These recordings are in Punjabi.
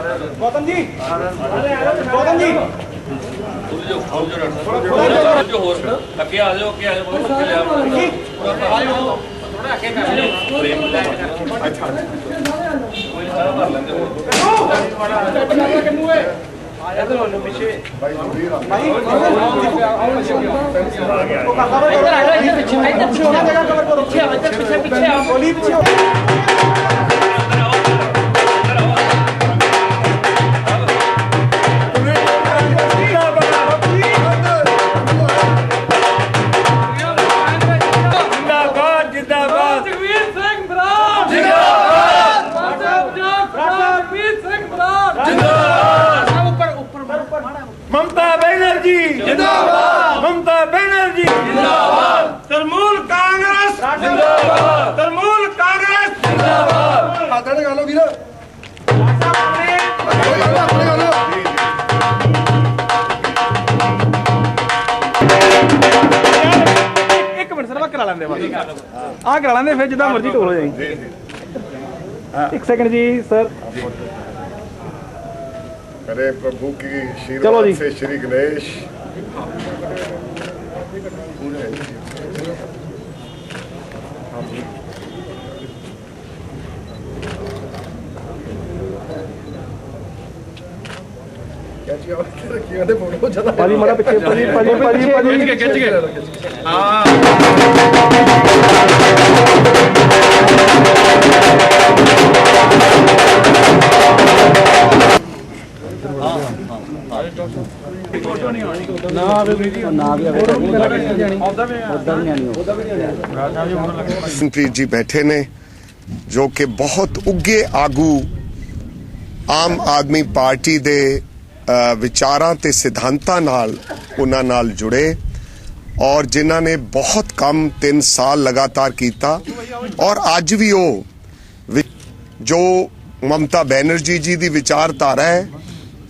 गौतम जी गौतम जी ममता बनर्जी जिंदाबाद, ममता बनर्जी जिंदाबाद, तृणमूल कांग्रेस जिंदाबाद, तृणमूल कांग्रेस जिंदाबाद। हाथ लगा लो वीर, एक मिनट सर करा लेंगे आ करा लेंगे फिर जिदा मर्जी टोल हो जाएगी। एक सेकंड जी सर। करे प्रभु की आशीर्वाद से श्री गणेश पाली मारा पीछे पाली पाली पाली पाली खिंच के हां प्रीत जी बैठे ने जो कि बहुत उगे आगू आम आदमी पार्टी दे विचारां ते सिद्धांतां नाल उन्हां नाल जुड़े और जिन्हां ने बहुत कम 3 साल लगातार कीता और अज भी वो जो ममता बनर्जी जी दी विचारधारा है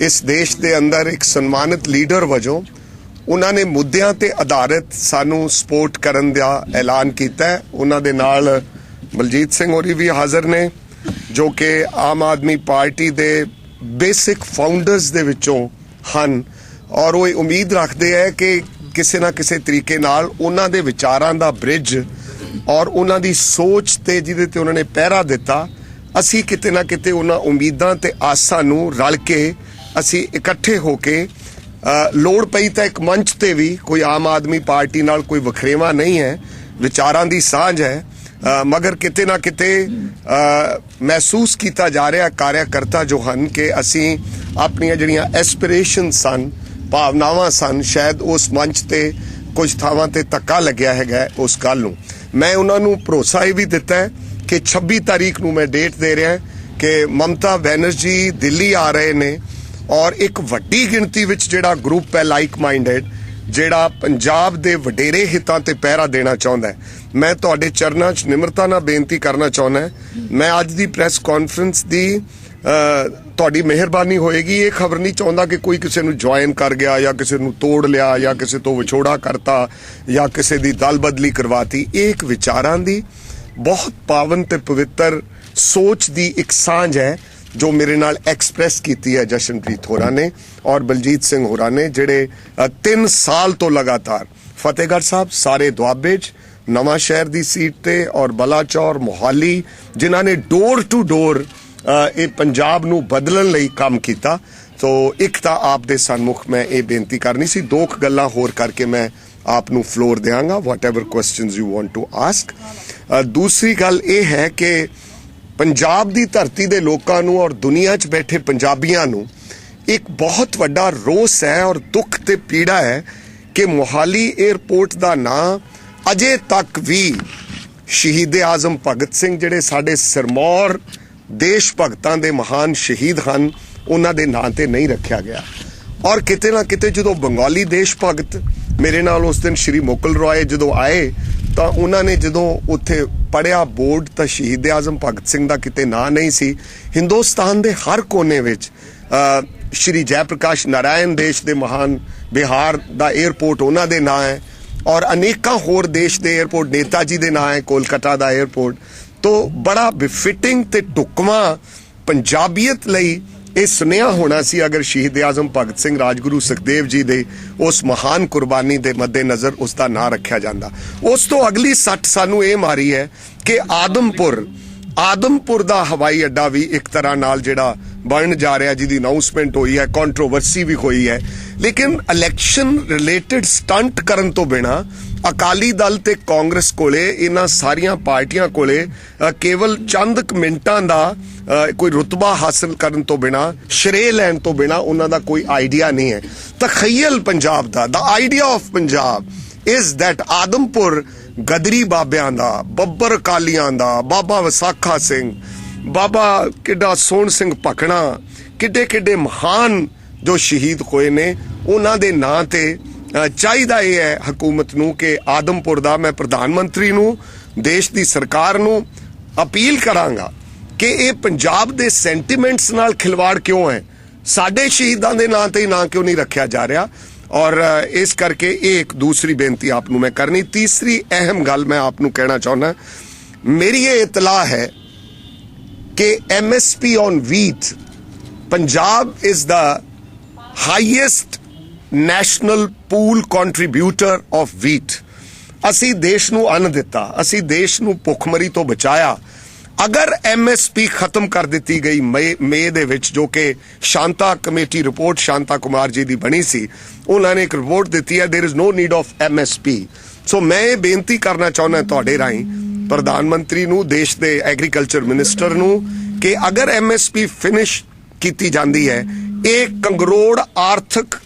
इस देश के अंदर एक सन्मानित लीडर वजों उन्होंने मुद्दों ते आधारित सानू सपोर्ट करन दा ऐलान किया है। उन्हां दे नाल बलजीत सिंह होरी भी हाजिर ने जो कि आम आदमी पार्टी दे बेसिक फाउंडर्स दे विचों हन और वो उम्मीद रखते हैं कि किसी ना किसी तरीके नाल उन्हां दे विचारां दा ब्रिज और उन्हां दी सोच ते जिहदे ते उन्होंने पहरा दिता असी किते ना किते उन्हां उम्मीदां ते आसां नू रल के असी इकट्ठे होके लोड़ पई तो एक मंच ते भी कोई आम आदमी पार्टी नाल कोई वखरेवा नहीं है, विचारां दी सांझ है मगर किते ना किते महसूस किया जा रहा कार्यकर्ता जो हन कि असी अपनियां जिहड़ियां एस्पिरेशन सन भावनावां सन शायद उस मंच ते कुछ थावां ते धक्का लग्या है उस गल नूं। मैं उन्हां नूं भरोसा भी दिता है कि 26 तारीख नूं मैं डेट दे रहा कि ममता बनर्जी दिल्ली आ रहे ने और एक वड्डी गिणती विच जिहड़ा ग्रुप है लाइक माइंडेड जिहड़ा पंजाब दे वडेरे हितां ते पहरा देना चाहुंदा है। मैं तुहाडे चरनां 'च निमरता नाल बेनती करना चाहुंदा है मैं अज दी प्रैस कॉन्फ्रेंस दी तुहाडी मेहरबानी होएगी। ये खबर नहीं चाहुंदा कि कोई किसी नूं ज्वाइन कर गया या किसी नूं तोड़ लिया या किसी तो विछोड़ा करता या किसी दी दल बदली करवाती। एक विचारां दी बहुत पावन ते पवित्र सोच दी एक सांझ है जो मेरे नाल एक्सप्रैस की है जशनप्रीत होरा ने और बलजीत सिंह होरा ने जिहड़े 3 साल तो लगातार फतेहगढ़ साहब सारे दुआबे नवां शहर दी सीट ते और बलाचौर मोहाली जिन्हां ने डोर टू डोर ये पंजाब नूं बदलण लई काम कीता। तो एक तां आप दे सन्मुख मैं ये बेनती करनी सी, 2 गल्लां होर करके मैं आप नूं फ्लोर देंगा whatever questions you want to ask. दूसरी गल ये है कि पंजाब दी धरती दे लोकां नूं और दुनिया च बैठे पंजाबियां नूं एक बहुत वड्डा रोस है और दुख ते पीड़ा है कि मोहाली एयरपोर्ट दा नाम अजे तक भी शहीद आजम भगत सिंह जिहड़े साडे सिरमौर देश भगतां दे महान शहीद हन उन्हां दे नां ते नहीं रखिया गया। और किते ना किते जदों बंगाली देश भगत मेरे नाल उस दिन श्री मुकुल रॉय जदों आए तो उन्होंने जदों उत्थे पढ़िया बोर्ड तो शहीद आजम भगत सिंह का किते ना नहीं सी। हिंदुस्तान दे हर कोने विच श्री जयप्रकाश नारायण देश दे महान बिहार दा एयरपोर्ट उन्हां दे नां है और अनेकां होर देश दे एयरपोर्ट नेताजी दे नां है कोलकाता दा एयरपोर्ट। तो बड़ा बिफिटिंग ते ढुकवां पंजाबीयत लई ਇਹ ਸੁਨੇਹਾ ਹੋਣਾ ਸੀ ਅਗਰ ਸ਼ਹੀਦ ਆਜ਼ਮ ਭਗਤ ਸਿੰਘ ਰਾਜਗੁਰੂ ਸੁਖਦੇਵ ਜੀ ਦੇ ਉਸ ਮਹਾਨ ਕੁਰਬਾਨੀ ਦੇ ਮੱਦੇਨਜ਼ਰ ਉਸ ਦਾ ਨਾਂ ਰੱਖਿਆ ਜਾਂਦਾ। ਉਸ ਤੋਂ ਅਗਲੀ ਸੱਟ ਸਾਨੂੰ ਇਹ ਮਾਰੀ ਹੈ ਕਿ ਆਦਮਪੁਰ ਦਾ ਹਵਾਈ ਅੱਡਾ ਵੀ ਇੱਕ ਤਰ੍ਹਾਂ ਨਾਲ ਜਿਹੜਾ ਬਣਨ ਜਾ ਰਿਹਾ, ਜਿਹਦੀ ਅਨਾਉਂਸਮੈਂਟ ਹੋਈ ਹੈ, ਕੰਟਰੋਵਰਸੀ ਵੀ ਹੋਈ ਹੈ, ਲੇਕਿਨ ਇਲੈਕਸ਼ਨ ਰਿਲੇਟਡ ਸਟੰਟ ਕਰਨ ਤੋਂ ਬਿਨਾਂ ਅਕਾਲੀ ਦਲ ਤੇ ਕਾਂਗਰਸ ਕੋਲੇ, ਇਹਨਾਂ ਸਾਰੀਆਂ ਪਾਰਟੀਆਂ ਕੋਲੇ ਕੇਵਲ ਚੰਦ ਕੁ ਮਿੰਟਾਂ ਦਾ ਕੋਈ ਰੁਤਬਾ ਹਾਸਲ ਕਰਨ ਤੋਂ ਬਿਨਾਂ, ਸ਼੍ਰੇ ਲੈਣ ਤੋਂ ਬਿਨਾਂ ਉਹਨਾਂ ਦਾ ਕੋਈ ਆਈਡੀਆ ਨਹੀਂ ਹੈ। ਤਖਯਲ ਪੰਜਾਬ ਦਾ idea of Punjab is that Adampur ਗਦਰੀ ਬਾਬਿਆਂ ਦਾ, ਬੱਬਰ ਅਕਾਲੀਆਂ ਦਾ, ਬਾਬਾ ਵਿਸਾਖਾ ਸਿੰਘ, ਬਾਬਾ ਕਿੱਡਾ ਸੋਹਣ ਸਿੰਘ ਭਕਣਾ, ਕਿੱਡੇ ਮਹਾਨ ਜੋ ਸ਼ਹੀਦ ਹੋਏ ਨੇ, ਉਹਨਾਂ ਦੇ ਨਾਂ ਤੇ ਚਾਹੀਦਾ ਇਹ ਹੈ ਹਕੂਮਤ ਨੂੰ ਕਿ ਆਦਮਪੁਰ ਦਾ, ਮੈਂ ਪ੍ਰਧਾਨ ਮੰਤਰੀ ਨੂੰ, ਦੇਸ਼ ਦੀ ਸਰਕਾਰ ਨੂੰ ਅਪੀਲ ਕਰਾਂਗਾ ਕਿ ਇਹ ਪੰਜਾਬ ਦੇ ਸੈਂਟੀਮੈਂਟਸ ਨਾਲ ਖਿਲਵਾੜ ਕਿਉਂ ਹੈ, ਸਾਡੇ ਸ਼ਹੀਦਾਂ ਦੇ ਨਾਂ ਤੇ ਨਾਂ ਕਿਉਂ ਨਹੀਂ ਰੱਖਿਆ ਜਾ ਰਿਹਾ। ਔਰ ਇਸ ਕਰਕੇ ਇਹ ਇੱਕ ਦੂਸਰੀ ਬੇਨਤੀ ਆਪ ਨੂੰ ਮੈਂ ਕਰਨੀ। ਤੀਸਰੀ ਅਹਿਮ ਗੱਲ ਮੈਂ ਆਪ ਨੂੰ ਕਹਿਣਾ ਚਾਹੁੰਦਾ, ਮੇਰੀ ਇਹ ਇਤਲਾਹ ਹੈ ਕਿ MSP on wheat, Punjab is the highest national pool contributor of wheat. ਅਸੀਂ ਦੇਸ਼ ਨੂੰ ਅੰਨ ਦਿੱਤਾ, ਅਸੀਂ ਦੇਸ਼ ਨੂੰ ਭੁੱਖਮਰੀ ਤੋਂ ਬਚਾਇਆ। ਅਗਰ MSP ਖਤਮ ਕਰ ਦਿੱਤੀ ਗਈ ਮਈ ਦੇ ਵਿੱਚ, ਜੋ ਕਿ ਸ਼ਾਂਤਾ ਕਮੇਟੀ ਰਿਪੋਰਟ ਸ਼ਾਂਤਾ ਕੁਮਾਰ ਜੀ ਦੀ ਬਣੀ ਸੀ, ਉਹਨਾਂ ਨੇ ਇੱਕ ਰਿਪੋਰਟ ਦਿੱਤੀ ਹੈ, there is no need of MSP। So ਮੈਂ ਇਹ ਬੇਨਤੀ ਕਰਨਾ ਚਾਹੁੰਦਾ ਤੁਹਾਡੇ ਰਾਹੀਂ ਪ੍ਰਧਾਨ ਮੰਤਰੀ ਨੂੰ, ਦੇਸ਼ ਦੇ ਐਗਰੀਕਲਚਰ ਮਿਨਿਸਟਰ ਨੂੰ, ਕਿ ਅਗਰ MSP ਫਿਨਿਸ਼ ਕੀਤੀ ਜਾਂਦੀ ਹੈ, ਇਹ ਕੰਗਰੋੜ ਆਰਥਿਕ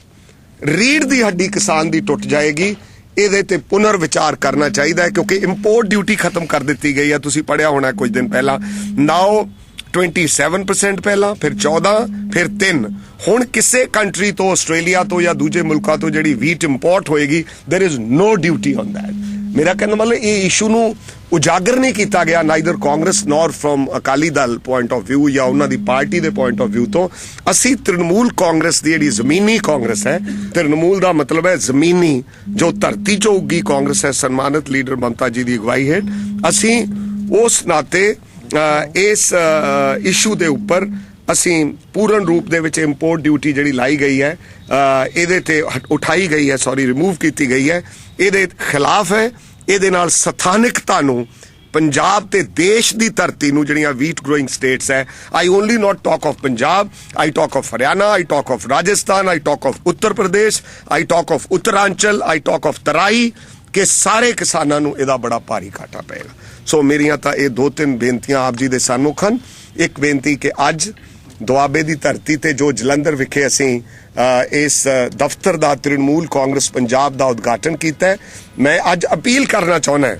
ਰੀੜ ਦੀ ਹੱਡੀ ਕਿਸਾਨ ਦੀ ਟੁੱਟ ਜਾਏਗੀ। ਇਹਦੇ ਤੇ ਪੁਨਰ ਵਿਚਾਰ ਕਰਨਾ ਚਾਹੀਦਾ ਹੈ, ਕਿਉਂਕਿ ਇੰਪੋਰਟ ਡਿਊਟੀ ਖਤਮ ਕਰ ਦਿੱਤੀ ਗਈ ਹੈ। ਤੁਸੀਂ ਪੜਿਆ ਹੋਣਾ ਕੁਝ ਦਿਨ ਪਹਿਲਾਂ, ਨਾਓ 27% ਪਹਿਲਾਂ, ਫਿਰ 14, ਫਿਰ 3। ਹੁਣ ਕਿਸੇ ਕੰਟਰੀ ਤੋਂ, ਆਸਟ੍ਰੇਲੀਆ ਤੋਂ ਜਾਂ ਦੂਜੇ ਮੁਲਕਾਂ ਤੋਂ ਜਿਹੜੀ ਵੀਟ ਇੰਪੋਰਟ ਹੋਏਗੀ, there is no duty on that. ਮੇਰਾ ਕਹਿਣ ਮਤਲਬ ਇਹ ਇਸ਼ੂ ਨੂੰ ਉਜਾਗਰ ਨਹੀਂ ਕੀਤਾ ਗਿਆ, neither Congress nor from Akali Dal point of view ਜਾਂ ਉਹਨਾਂ ਦੀ ਪਾਰਟੀ ਦੇ ਪੁਆਇੰਟ ਆਫ ਵਿਊ ਤੋਂ। ਅਸੀਂ ਤ੍ਰਿਣਮੂਲ ਕਾਂਗਰਸ ਦੀ ਜਿਹੜੀ ਜ਼ਮੀਨੀ ਕਾਂਗਰਸ ਹੈ, ਤ੍ਰਿਣਮੂਲ ਦਾ ਮਤਲਬ ਹੈ ਜ਼ਮੀਨੀ, ਜੋ ਧਰਤੀ 'ਚੋਂ ਉੱਗੀ ਕਾਂਗਰਸ ਹੈ, ਸਨਮਾਨਿਤ ਲੀਡਰ ਮਮਤਾ ਜੀ ਦੀ ਅਗਵਾਈ ਹੇਠ, ਅਸੀਂ ਉਸ ਨਾਤੇ ਇਸ ਇਸ਼ੂ ਦੇ ਉੱਪਰ ਅਸੀਂ ਪੂਰਨ ਰੂਪ ਦੇ ਵਿੱਚ ਇੰਪੋਰਟ ਡਿਊਟੀ ਜਿਹੜੀ ਲਾਈ ਗਈ ਹੈ, ਇਹਦੇ ਤੇ ਉਠਾਈ ਗਈ ਹੈ, ਰਿਮੂਵ ਕੀਤੀ ਗਈ ਹੈ, ਇਹਦੇ ਖਿਲਾਫ ਹੈ। ਇਹਦੇ ਨਾਲ ਸਥਾਨਿਕਤਾ ਨੂੰ, ਪੰਜਾਬ ਤੇ ਦੇਸ਼ ਦੀ ਧਰਤੀ ਨੂੰ, ਜਿਹੜੀਆਂ ਵੀਟ ਗਰੋਇੰਗ ਸਟੇਟਸ ਹੈ, I only not talk of Punjab, I talk of Haryana, I talk of Rajasthan, I talk of Uttar Pradesh, I talk of Uttaranchal, I talk of Terai, ਕਿ ਸਾਰੇ ਕਿਸਾਨਾਂ ਨੂੰ ਇਹਦਾ ਬੜਾ ਭਾਰੀ ਘਾਟਾ ਪਏਗਾ। ਸੋ ਮੇਰੀਆਂ ਤਾਂ ਇਹ 2-3 ਬੇਨਤੀਆਂ ਆਪ ਜੀ ਦੇ ਸਾਹਮਣੇ ਹਨ। ਇੱਕ ਬੇਨਤੀ ਕਿ ਅੱਜ ਦੁਆਬੇ ਦੀ ਧਰਤੀ ਤੇ ਜੋ ਜਲੰਧਰ ਵਿਖੇ ਅਸੀਂ ਇਸ ਦਫ਼ਤਰ ਦਾ ਤ੍ਰਿਣਮੂਲ ਕਾਂਗਰਸ ਪੰਜਾਬ ਦਾ ਉਦਘਾਟਨ ਕੀਤਾ ਹੈ, ਮੈਂ ਅੱਜ ਅਪੀਲ ਕਰਨਾ ਚਾਹੁੰਦਾ,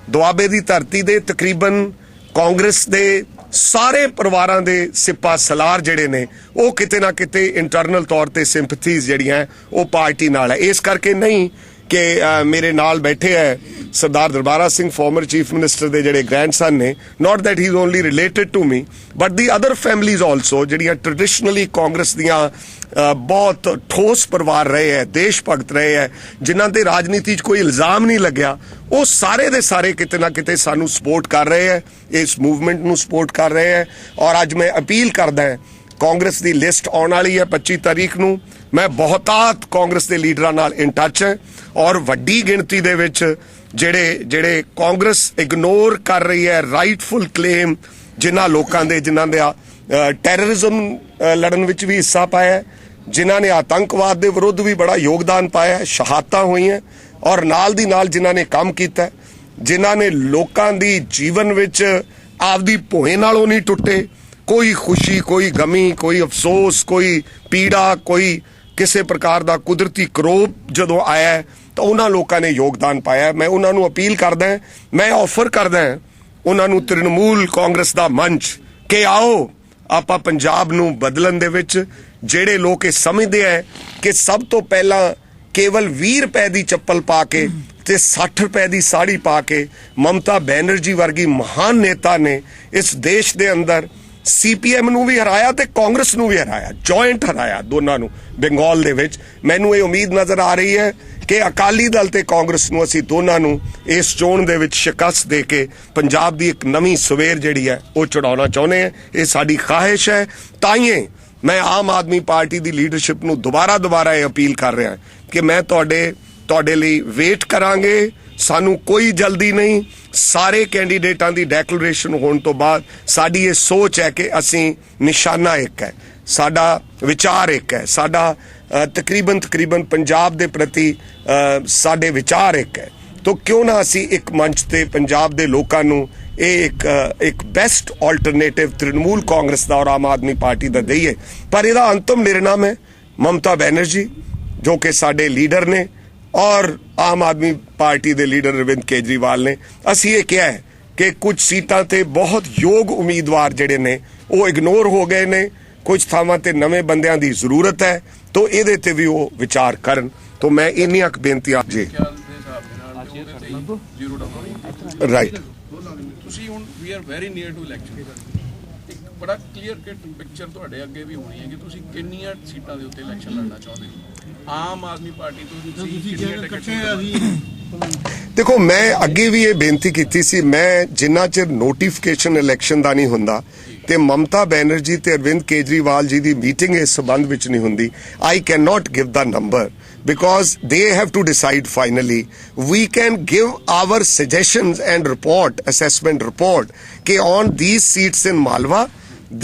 ਦੁਆਬੇ ਦੀ ਧਰਤੀ ਦੇ ਤਕਰੀਬਨ ਕਾਂਗਰਸ ਦੇ ਸਾਰੇ ਪਰਿਵਾਰਾਂ ਦੇ ਸਿਪਾ ਸਲਾਰ ਜਿਹੜੇ ਨੇ, ਉਹ ਕਿਤੇ ਨਾ ਕਿਤੇ ਇੰਟਰਨਲ ਤੌਰ ਤੇ ਸਿੰਪਥੀਜ਼ ਜਿਹੜੀਆਂ ਉਹ ਪਾਰਟੀ ਨਾਲ ਹੈ। ਇਸ ਕਰਕੇ ਨਹੀਂ ਕਿ ਮੇਰੇ ਨਾਲ ਬੈਠੇ ਹੈ Sardar Darbara Singh, former chief minister ਦੇ ਜਿਹੜੇ ਗ੍ਰੈਂਡਸਨ ਨੇ, not that he is only related to me, but the other families also, ਜਿਹੜੀਆਂ ਟ੍ਰੈਡੀਸ਼ਨਲੀ ਕਾਂਗਰਸ ਦੀਆਂ ਬਹੁਤ ਠੋਸ ਪਰਿਵਾਰ ਰਹੇ ਹੈ, ਦੇਸ਼ ਭਗਤ ਰਹੇ ਹੈ, ਜਿਨ੍ਹਾਂ ਤੇ ਰਾਜਨੀਤੀ 'ਚ ਕੋਈ ਇਲਜ਼ਾਮ ਨਹੀਂ ਲੱਗਿਆ, ਉਹ ਸਾਰੇ ਦੇ ਸਾਰੇ ਕਿਤੇ ਨਾ ਕਿਤੇ ਸਾਨੂੰ ਸਪੋਰਟ ਕਰ ਰਹੇ ਹੈ, ਇਸ ਮੂਵਮੈਂਟ ਨੂੰ ਸਪੋਰਟ ਕਰ ਰਹੇ ਹੈ। ਔਰ ਅੱਜ ਮੈਂ ਅਪੀਲ ਕਰਦਾ ਹਾਂ, ਕਾਂਗਰਸ ਦੀ ਲਿਸਟ ਆਉਣ ਵਾਲੀ ਹੈ 25 ਤਾਰੀਖ ਨੂੰ। ਮੈਂ ਬਹੁਤਾਤ ਕਾਂਗਰਸ ਦੇ ਲੀਡਰਾਂ ਨਾਲ ਇਨ ਟੱਚ ਹੈ, ਔਰ ਵੱਡੀ ਗਿਣਤੀ ਦੇ ਵਿੱਚ ਜਿਹੜੇ ਕਾਂਗਰਸ ਇਗਨੋਰ ਕਰ ਰਹੀ ਹੈ ਰਾਈਟਫੁਲ ਕਲੇਮ, ਜਿਨ੍ਹਾਂ ਲੋਕਾਂ ਦੇ, ਜਿਨ੍ਹਾਂ ਦੇ ਟੈਰਰਿਜ਼ਮ ਲੜਨ ਵਿੱਚ ਵੀ ਹਿੱਸਾ ਪਾਇਆ, ਜਿਨ੍ਹਾਂ ਨੇ ਆਤੰਕਵਾਦ ਦੇ ਵਿਰੁੱਧ ਵੀ ਬੜਾ ਯੋਗਦਾਨ ਪਾਇਆ, ਸ਼ਹਾਦਤਾਂ ਹੋਈਆਂ, ਔਰ ਨਾਲ ਦੀ ਨਾਲ ਜਿਨ੍ਹਾਂ ਨੇ ਕੰਮ ਕੀਤਾ, ਜਿਨ੍ਹਾਂ ਨੇ ਲੋਕਾਂ ਦੀ ਜੀਵਨ ਵਿੱਚ ਆਪਦੀ ਭੋਏ ਨਾਲੋਂ ਨਹੀਂ ਟੁੱਟੇ, ਕੋਈ ਖੁਸ਼ੀ, ਕੋਈ ਗਮੀ, ਕੋਈ ਅਫਸੋਸ, ਕੋਈ ਪੀੜਾ, ਕੋਈ ਕਿਸੇ ਪ੍ਰਕਾਰ ਦਾ ਕੁਦਰਤੀ ਕਰੋਪ ਜਦੋਂ ਆਇਆ ਤਾਂ ਉਹਨਾਂ ਲੋਕਾਂ ਨੇ ਯੋਗਦਾਨ ਪਾਇਆ। ਮੈਂ ਉਹਨਾਂ ਨੂੰ ਅਪੀਲ ਕਰਦਾ, ਮੈਂ ਆਫਰ ਕਰਦਾ ਉਹਨਾਂ ਨੂੰ ਤ੍ਰਿਣਮੂਲ ਕਾਂਗਰਸ ਦਾ ਮੰਚ, ਕਿ ਆਓ ਆਪਾਂ ਪੰਜਾਬ ਨੂੰ ਬਦਲਣ ਦੇ ਵਿੱਚ, ਜਿਹੜੇ ਲੋਕ ਇਹ ਸਮਝਦੇ ਹੈ ਕਿ ਸਭ ਤੋਂ ਪਹਿਲਾਂ ਕੇਵਲ 20 ਰੁਪਏ ਦੀ ਚੱਪਲ ਪਾ ਕੇ ਤੇ 60 ਰੁਪਏ ਦੀ ਸਾੜੀ ਪਾ ਕੇ ਮਮਤਾ ਬੈਨਰਜੀ ਵਰਗੀ ਮਹਾਨ ਨੇਤਾ ਨੇ ਇਸ ਦੇਸ਼ ਦੇ ਅੰਦਰ CPM ਨੂੰ ਵੀ ਹਰਾਇਆ ਤੇ ਕਾਂਗਰਸ ਨੂੰ ਵੀ ਹਰਾਇਆ, ਜੁਆਇੰਟ ਹਰਾਇਆ ਦੋਨਾਂ ਨੂੰ ਬੰਗਾਲ ਦੇ ਵਿੱਚ। ਮੈਨੂੰ ਇਹ ਉਮੀਦ ਨਜ਼ਰ ਆ ਰਹੀ ਹੈ ਕਿ ਅਕਾਲੀ ਦਲ ਤੇ ਕਾਂਗਰਸ ਨੂੰ, ਅਸੀਂ ਦੋਨਾਂ ਨੂੰ ਇਸ ਚੋਣ ਦੇ ਵਿੱਚ ਸ਼ਿਕਸਤ ਦੇ ਕੇ ਪੰਜਾਬ ਦੀ ਇੱਕ ਨਵੀਂ ਸਵੇਰ ਜਿਹੜੀ ਹੈ ਉਹ ਚੜਾਉਣਾ ਚਾਹੁੰਦੇ ਹਾਂ। ਇਹ ਸਾਡੀ ਖਾਹਿਸ਼ ਹੈ। ਤਾਈਏ मैं आम आदमी पार्टी की लीडरशिप ਨੂੰ ਦੁਬਾਰਾ ਇਹ ਅਪੀਲ ਕਰ ਰਿਹਾ ਕਿ ਮੈਂ ਤੁਹਾਡੇ ਲਈ ਵੇਟ ਕਰਾਂਗੇ। ਸਾਨੂੰ ਕੋਈ ਜਲਦੀ ਨਹੀਂ। ਸਾਰੇ ਕੈਂਡੀਡੇਟਾਂ ਦੀ ਡੈਕਲੇਰੇਸ਼ਨ ਹੋਣ ਤੋਂ ਬਾਅਦ ਸਾਡੀ ਇਹ ਸੋਚ ਹੈ ਕਿ ਅਸੀਂ ਨਿਸ਼ਾਨਾ ਇੱਕ ਹੈ, ਸਾਡਾ ਵਿਚਾਰ ਇੱਕ ਹੈ, ਸਾਡਾ ਤਕਰੀਬਨ ਪੰਜਾਬ ਦੇ ਪ੍ਰਤੀ ਸਾਡੇ ਵਿਚਾਰ ਇੱਕ ਹੈ। तो क्यों ना असी एक मंच ते पंजाब दे लोकां नूं एक बेस्ट ऑल्टरनेटिव तृणमूल कांग्रेस दा और आम आदमी पार्टी दा दईए। पर इहदा अंतिम निर्णय है ममता बनर्जी जो कि साडे लीडर ने और आम आदमी पार्टी दे लीडर अरविंद केजरीवाल ने। असी ये कहा है कि कुछ सीटां ते बहुत योग उम्मीदवार जिहड़े ने वो इग्नोर हो गए ने, कुछ थावां ते नवे बंदियां दी जरूरत है, तो इहदे ते भी वो विचार करन। तो मैं इन्नियां बेनतियां जी राइट ਤੁਸੀਂ ਹੁਣ ਵੀ are very near to election, ਇੱਕ ਬੜਾ ਕਲੀਅਰ ਕੱਟ ਪਿਕਚਰ ਤੁਹਾਡੇ ਅੱਗੇ ਵੀ ਹੋਣੀ ਹੈ ਕਿ ਤੁਸੀਂ ਕਿੰਨੀਆਂ ਸੀਟਾਂ ਦੇ ਉੱਤੇ ਇਲੈਕਸ਼ਨ ਲੜਨਾ ਚਾਹੁੰਦੇ ਹੋ। ਆਮ ਆਦਮੀ ਪਾਰਟੀ ਤੋਂ ਤੁਸੀਂ ਕਿੰਨੀਆਂ ਟਿਕਟਾਂ? देखो मैं अगे भी ये बेनती की सी, मैं जिन्ना चिर नोटिफिकेशन इलैक्शन का नहीं हुंदा ते ममता बनर्जी ते अरविंद केजरीवाल जी की मीटिंग इस संबंध विच नहीं हुंदी, I can not give the number because they have to decide finally. We can give our suggestions and assessment report कि on these seats in Malwa,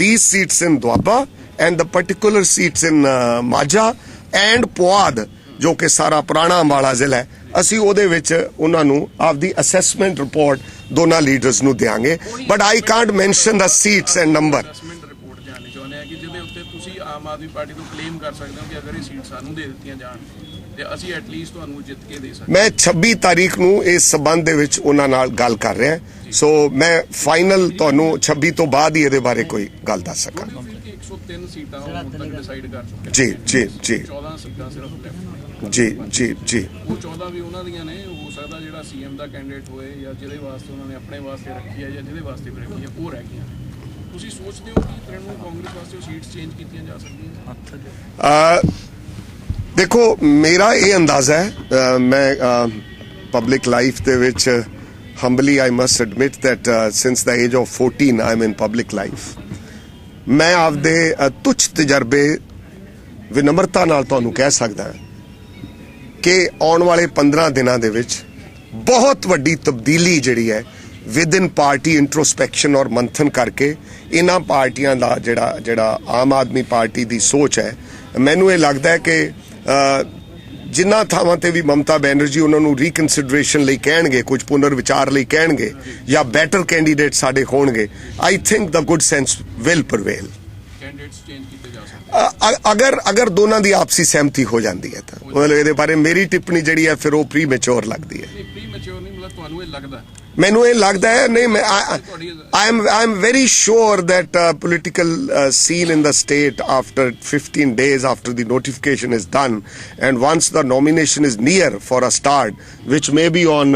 these seats in Doaba and the particular seats in Majha and Puad जो कि सारा पुराना अंबाला जिला है, ਅਸੀਂ ਉਹਦੇ ਵਿੱਚ ਉਹਨਾਂ ਨੂੰ ਆਪਦੀ ਅਸੈਸਮੈਂਟ ਰਿਪੋਰਟ ਦੋਨਾਂ ਲੀਡਰਸ ਨੂੰ ਦੇਾਂਗੇ। But I can't mention the seats and number. Assessment report ਜਾਣਨੀ ਚਾਹੁੰਦੇ ਆ ਕਿ ਜਿਹਦੇ ਉੱਤੇ ਤੁਸੀਂ ਆਮ ਆਦਮੀ ਪਾਰਟੀ ਤੋਂ ਕਲੇਮ ਕਰ ਸਕਦੇ ਹੋ ਕਿ ਅਗਰ ਇਹ ਸੀਟ ਸਾਨੂੰ ਦੇ ਦਿੱਤੀਆਂ ਜਾਣ ਤੇ ਅਸੀਂ ਐਟਲੀਸਟ ਤੁਹਾਨੂੰ ਜਿੱਤ ਕੇ ਦੇ ਸਕਦੇ। ਮੈਂ 26 ਤਾਰੀਖ ਨੂੰ ਇਸ ਸਬੰਧ ਦੇ ਵਿੱਚ ਉਹਨਾਂ ਨਾਲ ਗੱਲ ਕਰ ਰਿਹਾ, ਸੋ ਮੈਂ ਫਾਈਨਲ ਤੁਹਾਨੂੰ 26 ਤੋਂ ਬਾਅਦ ਹੀ ਇਹਦੇ ਬਾਰੇ ਕੋਈ ਗੱਲ ਦੱਸ ਸਕਾਂ। 103 ਸੀਟਾਂ ਹੁਣ ਤੱਕ ਡਿਸਾਈਡ ਕਰ ਚੁੱਕੇ ਜੀ ਜੀ ਜੀ 14 ਸੀਟਾਂ ਸਿਰਫ ਲੈਫਟ ਜੀ ਜੀ ਜੀ ਉਹ 14 ਵੀ ਉਹਨਾਂ ਦੀਆਂ ਨੇ। ਹੋ ਸਕਦਾ ਜਿਹੜਾ ਸੀਐਮ ਦਾ ਕੈਂਡੀਡੇਟ ਹੋਏ ਜਾਂ ਜਿਹਦੇ ਵਾਸਤੇ ਉਹਨਾਂ ਨੇ ਆਪਣੇ ਵਾਸਤੇ ਰੱਖੀ ਹੈ ਜਾਂ ਜਿਹਦੇ ਵਾਸਤੇ ਵੀ ਰੱਖੀ ਹੈ ਉਹ ਰਹਿ ਗਈਆਂ। ਤੁਸੀਂ ਸੋਚਦੇ ਹੋ ਕਿ ਤ੍ਰਿਣਮੂਲ ਕਾਂਗਰਸ ਵਾਸਤੇ ਉਹ ਸੀਟਸ ਚੇਂਜ ਕੀਤੀਆਂ ਜਾ ਸਕਦੀਆਂ? देखो मेरा ये अंदाज़ा है, मैं public life they which humbly I must admit that since the age of 14 I am in public life, मैं आपदे तुच्छ तजर्बे विनम्रता नाल तुहानूं कह सकदा कि आउण वाले 15 दिनां दे विच बहुत वड्डी तब्दीली जिहड़ी है विद इन पार्टी इंट्रोस्पैक्शन और मंथन करके इन्हां पार्टियां दा जिहड़ा आम आदमी पार्टी दी सोच है, मैनूं ये लगदा है कि जिन्ना थावां ते भी ममता बनर्जी उन्होंने रीकनसिडरेशन ਲਈ ਕਹਿਣਗੇ, ਕੁਝ ਪੁਨਰ ਵਿਚਾਰ ਲਈ ਕਹਿਣਗੇ ਜਾਂ ਬੈਟਰ ਕੈਂਡੀਡੇਟ ਸਾਡੇ ਹੋਣਗੇ, I think the good sense will prevail. Candidates change ਕੀਤੇ ਜਾ ਸਕਦੇ ਅਗਰ ਦੋਨਾਂ ਦੀ ਆਪਸੀ ਸਹਿਮਤੀ ਹੋ ਜਾਂਦੀ ਹੈ ਤਾਂ ਮਤਲਬ ਇਹਦੇ ਬਾਰੇ ਮੇਰੀ ਟਿੱਪਣੀ ਜਿਹੜੀ ਹੈ ਫਿਰ ਉਹ ਪ੍ਰੀ ਮੈਚੁਰ ਲੱਗਦੀ ਹੈ। ਪ੍ਰੀ ਮੈਚੁਰ ਨਹੀਂ, ਮਤਲਬ ਤੁਹਾਨੂੰ ਇਹ ਲੱਗਦਾ? ਮੈਨੂੰ ਇਹ ਲੱਗਦਾ ਹੈ ਨਹੀਂ, ਮੈਂ I am very sure that political scene in the state after 15 days after the notification is done and once the nomination is near for a start, which may be on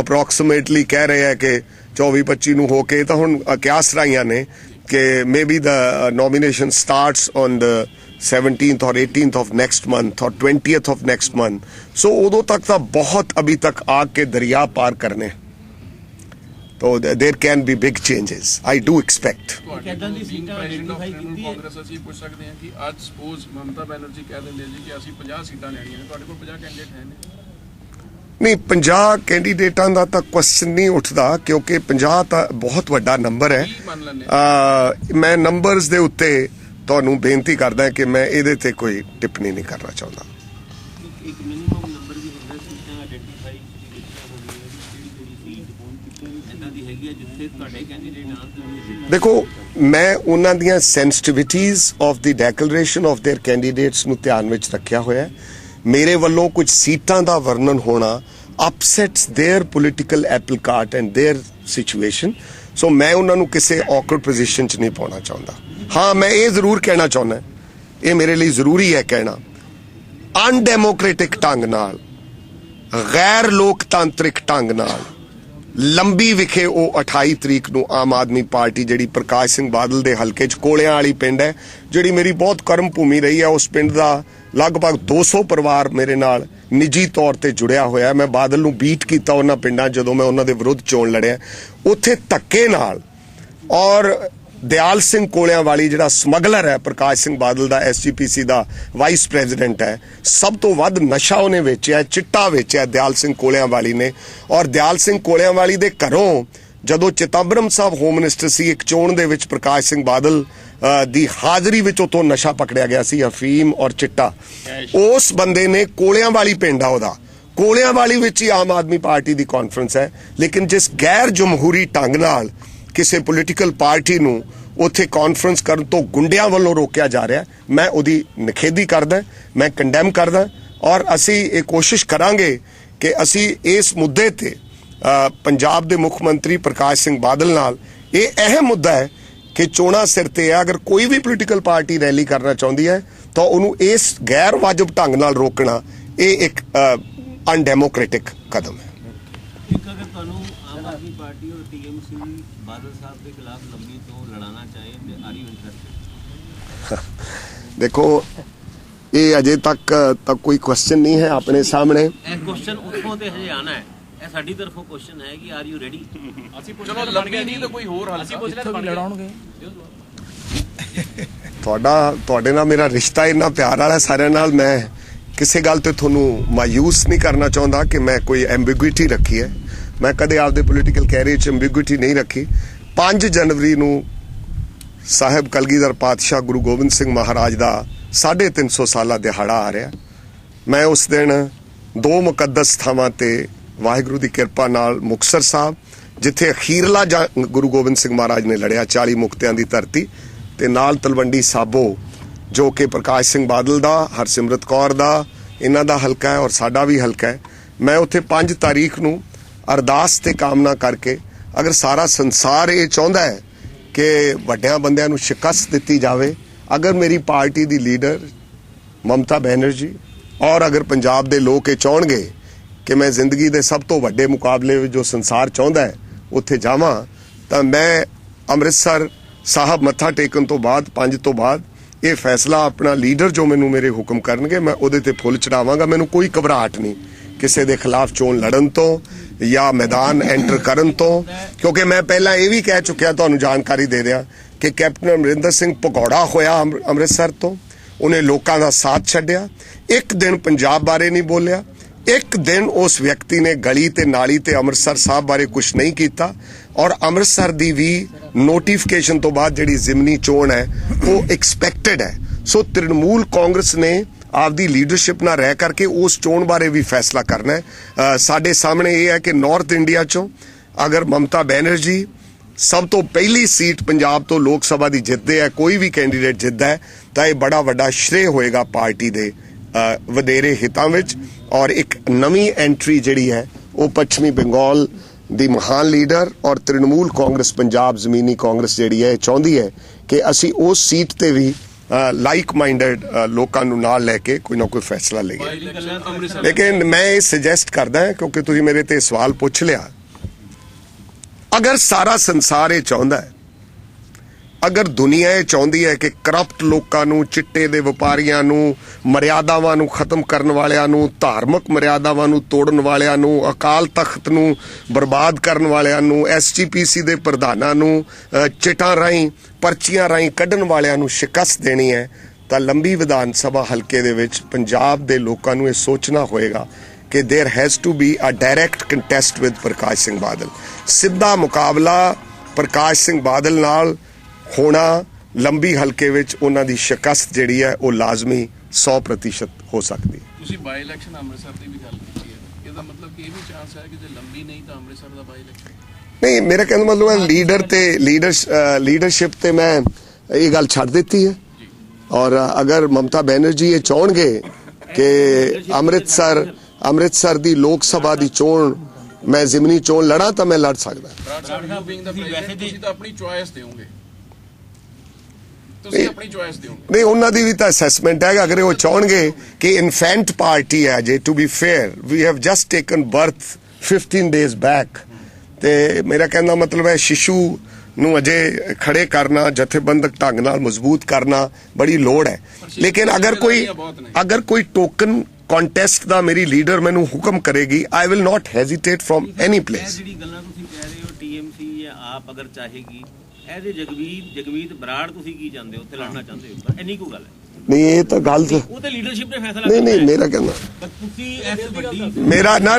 approximately ਕਹਿ ਰਹੇ ਹੈ ਕਿ 24-25 ਨੂੰ ਹੋ ਕੇ, ਤਾਂ ਹੁਣ ਕਿਆਸ ਰਾਈਆਂ ਨੇ कि maybe the nomination starts on the 17th or 18th of next month or 20th of next month, so उदो तक तो बहुत अभी तक आग के दरिया पार करने, तो there can be big changes I do expect। Congress ਅਸੀਂ ਪੁੱਛ ਸਕਦੇ ਹਾਂ ਕਿ ਅੱਜ ਸਪੋਜ਼ ਮਮਤਾ ਬੈਨਰਜੀ ਕਹਿ ਦਿੰਦੇ ਜੀ ਕਿ ਅਸੀਂ 50 ਸੀਟਾਂ ਲੈਣੀਆਂ ਨੇ, ਤੁਹਾਡੇ ਕੋਲ 50 ਕੈਂਡੀਡੇਟ ਹੈ ਨੇ? नहीं 50 कैंਡੀਡੇਟਾਂ ਦਾ ਤਾਂ ਕੁਐਸਚਨ ਨਹੀਂ ਉੱਠਦਾ ਕਿਉਂਕਿ 50 ਤਾਂ ਬਹੁਤ ਵੱਡਾ ਨੰਬਰ ਹੈ। ਮੈਂ ਨੰਬਰਸ ਦੇ ਉੱਤੇ ਤੁਹਾਨੂੰ ਬੇਨਤੀ ਕਰਦਾ ਕਿ ਮੈਂ ਇਹਦੇ ਤੇ ਕੋਈ ਟਿੱਪਣੀ ਨਹੀਂ ਕਰਨਾ ਚਾਹੁੰਦਾ। ਇੱਕ ਮਿਨੀਮਮ ਨੰਬਰ ਵੀ ਹੁੰਦਾ ਸੀਟਾਂ ਆਇਡੈਂਟੀਫਾਈ ਕੀਤੀਆਂ ਹੋਣਗੀਆਂ ਜਿਹੜੀ ਸੀਟ ਇਦਾਂ ਦੀ ਹੈਗੀ ਹੈ ਜਿੱਥੇ ਤੁਹਾਡੇ ਕੈਂਡੀਡੇਟ ਆਉਣ। ਦੇਖੋ ਮੈਂ ਉਹਨਾਂ ਦੀਆਂ sensitivities of the declaration of their candidates ਨੂੰ ਧਿਆਨ ਵਿੱਚ ਰੱਖਿਆ ਹੋਇਆ ਹੈ। ਮੇਰੇ ਵੱਲੋਂ ਕੁਝ ਸੀਟਾਂ ਦਾ ਵਰਣਨ ਹੋਣਾ upsets their political apple cart and their situation, so ਮੈਂ ਉਹਨਾਂ ਨੂੰ ਕਿਸੇ ਔਕਵਰਡ ਪੋਜੀਸ਼ਨ 'ਚ ਨਹੀਂ ਪਾਉਣਾ ਚਾਹੁੰਦਾ। ਹਾਂ ਮੈਂ ਇਹ ਜ਼ਰੂਰ ਕਹਿਣਾ ਚਾਹੁੰਦਾ, ਇਹ ਮੇਰੇ ਲਈ ਜ਼ਰੂਰੀ ਹੈ ਕਹਿਣਾ, ਅਨਡੈਮੋਕ੍ਰੈਟਿਕ ਢੰਗ ਨਾਲ, ਗੈਰ ਲੋਕਤਾਂਤਰਿਕ ਢੰਗ ਨਾਲ ਲੰਬੀ ਵਿਖੇ ਉਹ 28 ਤਰੀਕ ਨੂੰ ਆਮ ਆਦਮੀ ਪਾਰਟੀ ਜਿਹੜੀ ਪ੍ਰਕਾਸ਼ ਸਿੰਘ ਬਾਦਲ ਦੇ ਹਲਕੇ 'ਚ ਕੋਲਿਆਂ ਵਾਲੀ ਪਿੰਡ ਹੈ, ਜਿਹੜੀ ਮੇਰੀ ਬਹੁਤ ਕਰਮ ਭੂਮੀ ਰਹੀ ਹੈ, ਉਸ ਪਿੰਡ ਦਾ ਲਗਭਗ 200 ਪਰਿਵਾਰ ਮੇਰੇ ਨਾਲ ਨਿੱਜੀ ਤੌਰ ਤੇ ਜੁੜਿਆ ਹੋਇਆ। ਮੈਂ ਬਾਦਲ ਨੂੰ ਬੀਟ ਕੀਤਾ ਉਹਨਾਂ ਪਿੰਡਾਂ ਜਦੋਂ ਮੈਂ ਉਹਨਾਂ ਦੇ ਵਿਰੁੱਧ ਚੋਣ ਲੜਿਆ। ਉੱਥੇ ਧੱਕੇ ਨਾਲ ਔਰ ਦਿਆਲ ਸਿੰਘ ਕੋਲਿਆਂਵਾਲੀ ਜਿਹੜਾ ਸਮਗਲਰ ਹੈ, ਪ੍ਰਕਾਸ਼ ਸਿੰਘ ਬਾਦਲ ਦਾ ਐਸਜੀਪੀਸੀ ਦਾ ਵਾਈਸ ਪ੍ਰੈਜ਼ੀਡੈਂਟ ਹੈ, ਸਭ ਤੋਂ ਵੱਧ ਨਸ਼ਾ ਉਹਨੇ ਵੇਚਿਆ, ਚਿੱਟਾ ਵੇਚਿਆ ਦਿਆਲ ਸਿੰਘ ਕੋਲਿਆਂਵਾਲੀ ਨੇ। ਔਰ ਦਿਆਲ ਸਿੰਘ ਕੋਲਿਆਂਵਾਲੀ ਦੇ ਘਰੋਂ ਜਦੋਂ ਚਿਦੰਬਰਮ ਸਾਹਿਬ ਹੋਮ ਮਿਨਿਸਟਰ ਸੀ, ਇੱਕ ਚੋਣ ਦੇ ਵਿੱਚ ਪ੍ਰਕਾਸ਼ ਸਿੰਘ ਬਾਦਲ ਦੀ ਹਾਜ਼ਰੀ ਵਿੱਚ ਉਤੋਂ ਨਸ਼ਾ ਪਕੜਿਆ ਗਿਆ ਸੀ, ਅਫੀਮ ਔਰ ਚਿੱਟਾ। ਉਸ ਬੰਦੇ ਨੇ ਕੋਲਿਆਂਵਾਲੀ ਪਿੰਡ ਆ ਉਹਦਾ, ਕੋਲਿਆਂਵਾਲੀ ਵਿੱਚ ਹੀ ਆਮ ਆਦਮੀ ਪਾਰਟੀ ਦੀ ਕਾਨਫਰੰਸ ਹੈ, ਲੇਕਿਨ ਜਿਸ ਗੈਰ ਜਮਹੂਰੀ ਢੰਗ ਨਾਲ ਕਿਸੇ ਪੋਲੀਟੀਕਲ ਪਾਰਟੀ ਨੂੰ ਉੱਥੇ ਕਾਨਫਰੰਸ ਕਰਨ ਤੋਂ ਗੁੰਡਿਆਂ ਵੱਲੋਂ ਰੋਕਿਆ ਜਾ ਰਿਹਾ, ਮੈਂ ਉਹਦੀ ਨਿਖੇਧੀ ਕਰਦਾ, ਮੈਂ ਕੰਡੈਮ ਕਰਦਾ। ਔਰ ਅਸੀਂ ਇਹ ਕੋਸ਼ਿਸ਼ ਕਰਾਂਗੇ ਕਿ ਅਸੀਂ ਇਸ ਮੁੱਦੇ ਤੇ ਪੰਜਾਬ ਦੇ ਮੁੱਖ ਮੰਤਰੀ ਪ੍ਰਕਾਸ਼ ਸਿੰਘ ਬਾਦਲ ਨਾਲ, ਇਹ ਅਹਿਮ ਮੁੱਦਾ ਹੈ ਕਿ ਚੋਣਾਂ ਸਿਰ ਤੇ ਹੈ, ਅਗਰ ਕੋਈ ਵੀ ਪੋਲੀਟੀਕਲ ਪਾਰਟੀ ਰੈਲੀ ਕਰਨਾ ਚਾਹੁੰਦੀ ਹੈ ਤਾਂ ਉਹਨੂੰ ਇਸ ਗੈਰ ਵਾਜਬ ਢੰਗ ਨਾਲ ਰੋਕਣਾ ਇਹ ਇੱਕ ਅਨਡੈਮੋਕ੍ਰੈਟਿਕ ਕਦਮ ਹੈ। ਇੱਕ ਅਗਰ ਤੁਹਾਨੂੰ ਆਮ ਆਦਮੀ ਪਾਰਟੀ ਔਰ ਟੀਐਮਸੀ ਬਾਦਲ ਸਾਹਿਬ ਦੇ ਖਿਲਾਫ ਲੰਬੀ ਤੋਂ ਲੜਾਉਣਾ ਚਾਹੇ ਤੇ ਆਰ ਯੂ ਇੰਟਰਸਟਿਡ? ਦੇਖੋ, ਇਹ ਅਜੇ ਤੱਕ ਤਾਂ ਕੋਈ ਕੁਐਸਚਨ ਨਹੀਂ ਹੈ ਆਪਣੇ ਸਾਹਮਣੇ। ਇਹ ਕੁਐਸਚਨ ਉੱਥੋਂ ਤੇ ਹਜੇ ਆਣਾ ਹੈ, ਇਹ ਸਾਡੀ ਤਰਫੋਂ ਕੁਐਸਚਨ ਹੈ ਕਿ ਆਰ ਯੂ ਰੈਡੀ? ਅਸੀਂ ਪੁੱਛਣਾ ਲੰਬੀ ਨਹੀਂ ਤਾਂ ਕੋਈ ਹੋਰ ਹੱਲ। ਅਸੀਂ ਪੁੱਛਣਾ ਲੜਾਉਣਗੇ। ਤੁਹਾਡੇ ਨਾਲ ਮੇਰਾ ਰਿਸ਼ਤਾ ਇੰਨਾ ਪਿਆਰ ਵਾਲਾ ਸਾਰਿਆਂ ਨਾਲ, ਮੈਂ ਕਿਸੇ ਗੱਲ ਤੇ ਤੁਹਾਨੂੰ ਮਾਯੂਸ ਨਹੀਂ ਕਰਨਾ ਚਾਹੁੰਦਾ ਕਿ ਮੈਂ ਕੋਈ ਐਂਬੀਗੁਇਟੀ ਰੱਖੀ ਹੈ। ਮੈਂ ਕਦੇ ਆਪਦੇ ਪੋਲੀਟੀਕਲ ਕੈਰੀਅਰ 'ਚ ਐਂਬੀਗੁਇਟੀ ਨਹੀਂ ਰੱਖੀ। 5 ਜਨਵਰੀ ਨੂੰ ਸਾਹਿਬ ਕਲਗੀਧਰ ਪਾਤਸ਼ਾਹ ਗੁਰੂ ਗੋਬਿੰਦ ਸਿੰਘ ਮਹਾਰਾਜ ਦਾ 350 ਸਾਲਾ ਦਿਹਾੜਾ ਆ ਰਿਹਾ। ਮੈਂ ਉਸ ਦਿਨ 2 ਮੁਕੱਦਸ ਥਾਵਾਂ ਤੇ ਵਾਹਿਗੁਰੂ ਦੀ ਕਿਰਪਾ ਨਾਲ ਮੁਕਤਸਰ ਸਾਹਿਬ, ਜਿੱਥੇ ਅਖੀਰਲਾ ਗੁਰੂ ਗੋਬਿੰਦ ਸਿੰਘ ਮਹਾਰਾਜ ਨੇ ਲੜਿਆ 40 ਮੁਕਤਿਆਂ ਦੀ ਧਰਤੀ, ਤੇ ਨਾਲ ਤਲਵੰਡੀ ਸਾਬੋ ਜੋ ਕਿ ਪ੍ਰਕਾਸ਼ ਸਿੰਘ ਬਾਦਲ ਦਾ, ਹਰਸਿਮਰਤ ਕੌਰ ਦਾ, ਇਹਨਾਂ ਦਾ ਹਲਕਾ ਹੈ ਔਰ ਸਾਡਾ ਵੀ ਹਲਕਾ ਹੈ। ਮੈਂ ਉੱਥੇ 5 ਤਾਰੀਖ ਨੂੰ ਅਰਦਾਸ ਤੇ ਕਾਮਨਾ ਕਰਕੇ, ਅਗਰ ਸਾਰਾ ਸੰਸਾਰ ਇਹ ਚਾਹੁੰਦਾ ਹੈ ਕਿ ਵੱਡਿਆਂ ਬੰਦਿਆਂ ਨੂੰ ਸ਼ਿਕਸਤ ਦਿੱਤੀ ਜਾਵੇ, ਅਗਰ ਮੇਰੀ ਪਾਰਟੀ ਦੀ ਲੀਡਰ ਮਮਤਾ ਬੈਨਰਜੀ ਔਰ ਅਗਰ ਪੰਜਾਬ ਦੇ ਲੋਕ ਇਹ ਚਾਹਣਗੇ ਕਿ ਮੈਂ ਜ਼ਿੰਦਗੀ ਦੇ ਸਭ ਤੋਂ ਵੱਡੇ ਮੁਕਾਬਲੇ ਵਿੱਚ ਜੋ ਸੰਸਾਰ ਚਾਹੁੰਦਾ ਹੈ ਉੱਥੇ ਜਾਵਾਂ, ਤਾਂ ਮੈਂ ਅੰਮ੍ਰਿਤਸਰ ਸਾਹਿਬ ਮੱਥਾ ਟੇਕਣ ਤੋਂ ਬਾਅਦ 5 ਤੋਂ ਬਾਅਦ ਇਹ ਫੈਸਲਾ ਆਪਣਾ ਲੀਡਰ ਜੋ ਮੈਨੂੰ ਮੇਰੇ ਹੁਕਮ ਕਰਨਗੇ ਮੈਂ ਉਹਦੇ ਤੇ ਫੁੱਲ ਚੜਾਵਾਂਗਾ। ਮੈਨੂੰ ਕੋਈ ਘਬਰਾਹਟ ਨਹੀਂ ਕਿਸੇ ਦੇ ਖਿਲਾਫ ਚੋਣ ਲੜਨ ਤੋਂ ਜਾਂ ਮੈਦਾਨ ਐਂਟਰ ਕਰਨ ਤੋਂ, ਕਿਉਂਕਿ ਮੈਂ ਪਹਿਲਾਂ ਇਹ ਵੀ ਕਹਿ ਚੁੱਕਿਆ, ਤੁਹਾਨੂੰ ਜਾਣਕਾਰੀ ਦੇ ਦਿਆਂ ਕਿ ਕੈਪਟਨ ਅਮਰਿੰਦਰ ਸਿੰਘ ਭਗੌੜਾ ਹੋਇਆ ਅੰਮ੍ਰਿਤਸਰ ਤੋਂ, ਉਹਨੇ ਲੋਕਾਂ ਦਾ ਸਾਥ ਛੱਡਿਆ, ਇੱਕ ਦਿਨ ਪੰਜਾਬ ਬਾਰੇ ਨਹੀਂ ਬੋਲਿਆ, ਇੱਕ ਦਿਨ ਉਸ ਵਿਅਕਤੀ ਨੇ ਗਲੀ ਤੇ ਨਾਲੀ ਤੇ ਅੰਮ੍ਰਿਤਸਰ ਸਾਹਿਬ ਬਾਰੇ ਕੁਝ ਨਹੀਂ ਕੀਤਾ। ਔਰ ਅੰਮ੍ਰਿਤਸਰ ਦੀ ਵੀ ਨੋਟੀਫਿਕੇਸ਼ਨ ਤੋਂ ਬਾਅਦ ਜਿਹੜੀ ਜ਼ਿਮਨੀ ਚੋਣ ਹੈ ਉਹ ਐਕਸਪੈਕਟਡ ਹੈ। ਸੋ ਤ੍ਰਿਣਮੂਲ ਕਾਂਗਰਸ ਨੇ ਆਪਦੀ ਲੀਡਰਸ਼ਿਪ ਨਾਲ ਰਹਿ ਕਰਕੇ ਉਸ ਚੋਣ ਬਾਰੇ ਵੀ ਫੈਸਲਾ ਕਰਨਾ ਹੈ। ਸਾਡੇ ਸਾਹਮਣੇ ਇਹ ਹੈ ਕਿ ਨਾਰਥ ਇੰਡੀਆ ਚੋਂ ਅਗਰ ਮਮਤਾ ਬੈਨਰਜੀ ਸਭ ਤੋਂ ਪਹਿਲੀ ਸੀਟ ਪੰਜਾਬ ਤੋਂ ਲੋਕ ਸਭਾ ਦੀ ਜਿੱਤਦੇ ਹੈ, ਕੋਈ ਵੀ ਕੈਂਡੀਡੇਟ ਜਿੱਤਦਾ ਹੈ, ਤਾਂ ਇਹ ਬੜਾ ਵੱਡਾ ਸ਼੍ਰੇ ਹੋਏਗਾ ਪਾਰਟੀ ਦੇ ਵਧੇਰੇ ਹਿੱਤਾਂ ਵਿੱਚ। ਔਰ ਇੱਕ ਨਵੀਂ ਐਂਟਰੀ ਜਿਹੜੀ ਹੈ ਉਹ ਪੱਛਮੀ ਬੰਗਾਲ ਦੀ ਮਹਾਨ ਲੀਡਰ ਔਰ ਤ੍ਰਿਣਮੂਲ ਕਾਂਗਰਸ ਪੰਜਾਬ ਜ਼ਮੀਨੀ ਕਾਂਗਰਸ ਜਿਹੜੀ ਹੈ ਚਾਹੁੰਦੀ ਹੈ ਕਿ ਅਸੀਂ ਉਸ ਸੀਟ ਤੇ ਵੀ ਲਾਈਕ ਮਾਈਂਡਡ ਲੋਕਾਂ ਨੂੰ ਨਾਲ ਲੈ ਕੇ ਕੋਈ ਨਾ ਕੋਈ ਫੈਸਲਾ ਲਈਏ। ਲੇਕਿਨ ਮੈਂ ਇਹ ਸੁਜੈਸਟ ਕਰਦਾ ਕਿਉਂਕਿ ਤੁਸੀਂ ਮੇਰੇ ਤੇ ਸਵਾਲ ਪੁੱਛ ਲਿਆ, ਅਗਰ ਸਾਰਾ ਸੰਸਾਰ ਇਹ ਚਾਹੁੰਦਾ ਹੈ, ਅਗਰ ਦੁਨੀਆ ਇਹ ਚਾਹੁੰਦੀ ਹੈ ਕਿ ਕਰਪਟ ਲੋਕਾਂ ਨੂੰ, ਚਿੱਟੇ ਦੇ ਵਪਾਰੀਆਂ ਨੂੰ, ਮਰਿਆਦਾਵਾਂ ਨੂੰ ਖਤਮ ਕਰਨ ਵਾਲਿਆਂ ਨੂੰ, ਧਾਰਮਿਕ ਮਰਿਆਦਾਵਾਂ ਨੂੰ ਤੋੜਨ ਵਾਲਿਆਂ ਨੂੰ, ਅਕਾਲ ਤਖਤ ਨੂੰ ਬਰਬਾਦ ਕਰਨ ਵਾਲਿਆਂ ਨੂੰ, ਐਸਜੀਪੀਸੀ ਦੇ ਪ੍ਰਧਾਨਾਂ ਨੂੰ ਚਿੱਟਾਂ ਰਾਹੀਂ, ਪਰਚੀਆਂ ਰਾਹੀਂ ਕੱਢਣ ਵਾਲਿਆਂ ਨੂੰ ਸ਼ਿਕਸਤ ਦੇਣੀ ਹੈ, ਤਾਂ ਲੰਬੀ ਵਿਧਾਨ ਸਭਾ ਹਲਕੇ ਦੇ ਵਿੱਚ ਪੰਜਾਬ ਦੇ ਲੋਕਾਂ ਨੂੰ ਇਹ ਸੋਚਣਾ ਹੋਏਗਾ ਕਿ there has to be a direct contest with ਪ੍ਰਕਾਸ਼ ਸਿੰਘ ਬਾਦਲ। ਸਿੱਧਾ ਮੁਕਾਬਲਾ ਪ੍ਰਕਾਸ਼ ਸਿੰਘ ਬਾਦਲ ਨਾਲ ਹੋਣਾ, ਲੰਬੀ ਹਲਕੇ ਵਿੱਚ ਉਹਨਾਂ ਦੀ ਸ਼ਿਕਸਤ ਜਿਹੜੀ ਹੈ ਉਹ ਲਾਜ਼ਮੀ 100% ਹੋ ਸਕਦੀ ਹੈ। ਤੁਸੀਂ ਬਾਈ ਇਲੈਕਸ਼ਨ ਅੰਮ੍ਰਿਤਸਰ ਦੀ ਵੀ ਗੱਲ ਕੀਤੀ ਹੈ, ਇਹਦਾ ਮਤਲਬ ਕਿ ਇਹ ਵੀ ਚਾਂਸ ਹੈ ਕਿ ਜੇ ਲੰਬੀ ਨਹੀਂ ਤਾਂ ਅੰਮ੍ਰਿਤਸਰ ਦਾ ਬਾਈ ਇਲੈਕਸ਼ਨ ਨਹੀਂ। ਮੇਰਾ ਕਹਿਣ ਦਾ ਮਤਲਬ ਹੈ ਲੀਡਰ ਤੇ ਲੀਡਰਸ਼ਿਪ ਤੇ ਮੈਂ ਇਹ ਗੱਲ ਛੱਡ ਦਿੱਤੀ ਹੈ। ਔਰ ਅਗਰ ਮਮਤਾ ਬੈਨਰਜੀ ਇਹ ਚਾਹਣਗੇ ਕਿ ਅੰਮ੍ਰਿਤਸਰ ਦੀ ਲੋਕ ਸਭਾ ਦੀ ਚੋਣ ਮੈਂ ਜ਼ਿਮਨੀ ਚੋਣ ਲੜਾਂ ਤਾਂ ਮੈਂ ਲੜ ਸਕਦਾ। ਤੁਸੀਂ ਤਾਂ ਆਪਣੀ ਚੁਆਇਸ ਦਿਓਗੇ, ਤੁਸੀਂ ਆਪਣੀ ਚੁਆਇਸ ਦਿਓਗੇ। ਨਹੀਂ, ਉਹਨਾਂ ਦੀ ਵੀ ਤਾਂ ਅਸੈਸਮੈਂਟ ਹੈ। ਅਗਰ ਉਹ ਚਾਹਣਗੇ ਕਿ ਇਨਫੈਂਟ ਪਾਰਟੀ ਹੈ, ਜੇ to be fair we have just taken birth 15 days back, ਤੇ ਮੇਰਾ ਕਹਿਣ ਦਾ ਮਤਲਬ ਹੈ ਸ਼ਿਸ਼ੂ ਨੂੰ ਅਜੇ ਖੜੇ ਕਰਨਾ, ਜਥੇਬੰਦਕ ਢੰਗ ਨਾਲ ਮਜ਼ਬੂਤ ਕਰਨਾ ਬੜੀ ਲੋੜ ਹੈ। ਲੇਕਿਨ ਅਗਰ ਕੋਈ ਟੋਕਨ ਕੰਟੈਸਟ ਦਾ ਮੇਰੀ ਲੀਡਰ ਮੈਨੂੰ ਹੁਕਮ ਕਰੇਗੀ, I will not hesitate from any place. ਜਿਹੜੀ ਗੱਲਾਂ ਤੁਸੀਂ ਕਹਿ ਰਹੇ ਹੋ ਟੀਐਮਸੀ ਜਾਂ ਆਪ ਅਗਰ ਚਾਹੇਗੀ ਐਜ਼ ਏ ਜਗਮੀਤ ਬਰਾੜ ਤੁਸੀਂ ਕੀ ਚਾਹੁੰਦੇ ਹੋ ਉੱਥੇ ਲੜਨਾ ਚਾਹੁੰਦੇ ਹੋ? ਪਰ ਇੰਨੀ ਕੋ ਗੱਲ ਹੈ। ਨਹੀਂ ਇਹ ਤਾਂ ਗੱਲ ਉਹ ਤੇ ਲੀਡਰਸ਼ਿਪ ਨੇ ਫੈਸਲਾ ਨਹੀਂ ਮੇਰਾ ਕਹਿੰਦਾ ਪਰ ਤੁਸੀਂ ਐਸ ਵੱਡੀ ਮੇਰਾ ਨਾ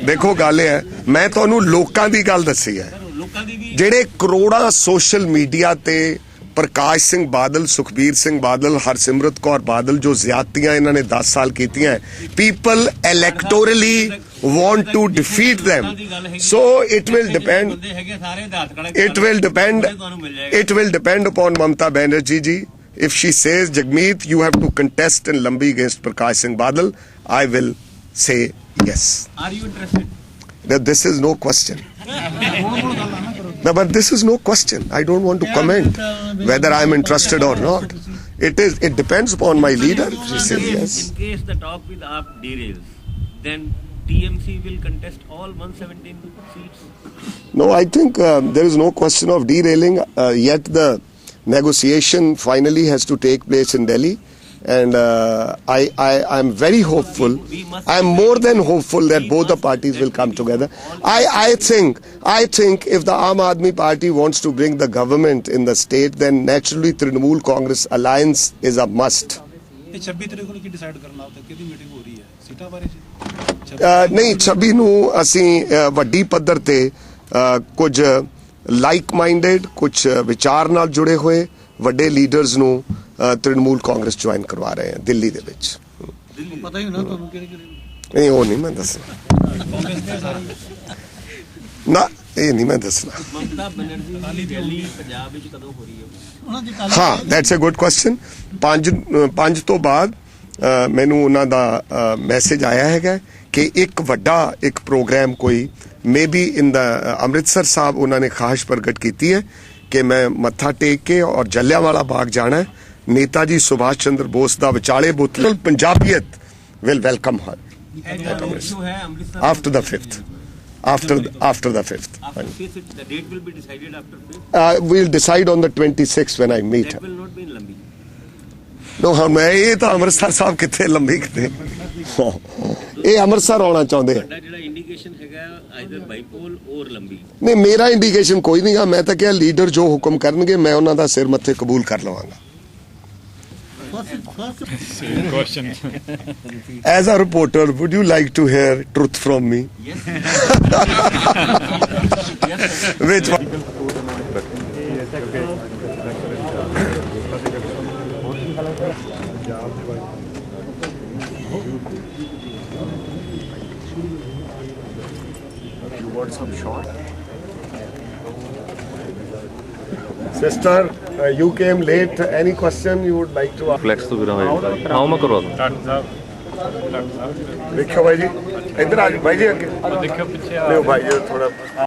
ਦੇਖੋ ਗੱਲ ਇਹ ਹੈ, ਮੈਂ ਤੁਹਾਨੂੰ ਲੋਕਾਂ ਦੀ ਗੱਲ ਦੱਸੀ ਹੈ। ਲੋਕਾਂ ਦੀ ਵੀ ਜਿਹੜੇ ਕਰੋੜਾਂ ਸੋਸ਼ਲ ਮੀਡੀਆ ਤੇ ਪ੍ਰਕਾਸ਼ ਸਿੰਘ ਬਾਦਲ, ਸੁਖਬੀਰ ਸਿੰਘ ਬਾਦਲ, ਹਰਸਿਮਰਤ ਕੌਰ ਬਾਦਲ ਜੋ ਜ਼ਿਆਦਤੀਆਂ ਇਹਨਾਂ ਨੇ 10 ਸਾਲ ਕੀਤੀਆਂ, people ਇਲੈਕਟੋਰਲੀ want to defeat them, so it will depend upon Mamata Banerjee ji. If she says, Jagmeet, you have to contest in Lambi against Prakash Singh Badal, I will say yes. Are you interested? Now, this is no question. No, but this is no question. I don't want to comment whether I am interested or not. It depends upon my leader. If she says yes. In case the talk with AAP derails, then TMC will contest all 117 seats. No, I think there is no question of derailing. Yet the negotiation finally has to take place in Delhi. And I am very hopeful. I am more than hopeful that both the parties will come together. I think if the Aam Aadmi Party wants to bring the government in the state, then naturally Trinamool Congress alliance is a must. ਤੇ 26 ਤਰੀਕ ਨੂੰ ਕੀ ਡਿਸਾਈਡ ਕਰਨਾ ਉੱਤੇ ਕਿਹਦੀ ਮੀਟਿੰਗ ਹੋ ਰਹੀ ਹੈ ਸੀਟਾਂ ਬਾਰੇ ਜੀ? ਨਹੀਂ 26 ਨੂੰ ਅਸੀਂ ਵੱਡੀ ਪੱਧਰ ਤੇ ਕੁਝ ਲਾਈਕ ਮਾਈਂਡਡ, ਕੁਝ ਵਿਚਾਰ ਨਾਲ ਜੁੜੇ ਹੋਏ ਵੱਡੇ ਲੀਡਰਸ ਨੂੰ ਤ੍ਰਿਣਮੂਲ ਕਾਂਗਰਸ ਜੁਆਇਨ ਕਰਵਾ ਰਹੇ ਹਾਂ ਦਿੱਲੀ ਦੇ ਵਿੱਚ। ਪਤਾ ਹੀ ਹੋਣਾ ਤੁਹਾਨੂੰ ਕਿਹੜੇ ਨਹੀਂ ਉਹ ਨਹੀਂ ਮੈਂ ਦੱਸਣਾ ਨਾ, ਇਹ ਨਹੀਂ ਮੈਂ ਦੱਸਣਾ। ਮਮਤਾ ਬੈਨਰਜੀ ਦੀ ਰੈਲੀ ਪੰਜਾਬ ਵਿੱਚ ਕਦੋਂ ਹੋ ਰਹੀ ਹੈ? ਉਹਨਾਂ ਦੀ ਕੱਲ ਹਾਂ, ਦੈਟਸ ਅ ਗੁੱਡ ਕੁਐਸਚਨ। 5 ਤੋਂ ਬਾਅਦ ਮੈਨੂੰ ਉਹਨਾਂ ਦਾ ਮੈਸੇਜ ਆਇਆ ਹੈਗਾ ਕਿ ਇੱਕ ਪ੍ਰੋਗਰਾਮ ਕੋਈ ਮੇਬੀ ਇਨ ਦਾ ਅੰਮ੍ਰਿਤਸਰ ਸਾਹਿਬ ਉਹਨਾਂ ਨੇ ਖਾਹਿਸ਼ ਪ੍ਰਗਟ ਕੀਤੀ ਹੈ ਕਿ ਮੈਂ ਮੱਥਾ ਟੇਕ ਕੇ ਔਰ ਜਲਿਆਂਵਾਲਾ ਬਾਗ ਜਾਣਾ। ਨੇਤਾ ਜੀ ਸੁਭਾਸ਼ ਚੰਦਰ ਬੋਸ ਦਾ ਵਿਚਾਲੇ ਬੁੱਤ ਪੰਜਾਬੀਅਤ will welcome her after the 5th. After the 5th. After 5th, the date will be decided after 5th. We'll decide on the 26th when I meet her. That will not be in Lambi. No, ਮੈਂ ਇਹ ਤਾਂ ਅੰਮ੍ਰਿਤਸਰ ਸਾਹਿਬ ਕਿੱਥੇ ਲੰਬੀ ਕਿਤੇ ਇਹ ਅੰਮ੍ਰਿਤਸਰ ਆਉਣਾ ਚਾਹੁੰਦੇ ਆ। ਤੁਹਾਡਾ ਜਿਹੜਾ ਇੰਡੀਕੇਸ਼ਨ ਹੈਗਾ ਆਈਦਰ ਬਾਈਪੋਲ ਔਰ ਲੰਬੀ? ਨਹੀਂ ਮੇਰਾ ਇੰਡੀਕੇਸ਼ਨ ਕੋਈ ਨਹੀਂਗਾ। ਮੈਂ ਤਾਂ ਕਿਹਾ ਲੀਡਰ ਜੋ ਹੁਕਮ ਕਰਨਗੇ ਮੈਂ ਉਹਨਾਂ ਦਾ ਸਿਰ ਮੱਥੇ ਕਬੂਲ ਕਰ ਲਵਾਂਗਾ। question. As a reporter, would you like to hear truth from me? Yes. Which one? You want some shot? Sister, you came late. Any question you would like to ask? Flex ਤੋਂ ਬਿਨਾਂ ਹੋਏਗਾ ਆਓ ਮੈਂ ਕਰਵਾ ਦੂੰ। ਦੇਖੋ ਭਾਈ ਜੀ ਇੱਧਰ ਆ ਜਾਓ ਭਾਈ ਜੀ ਅੱਗੇ ਦੇਖੋ ਪਿੱਛੇ ਲਿਓ ਭਾਈ ਜੀ ਥੋੜਾ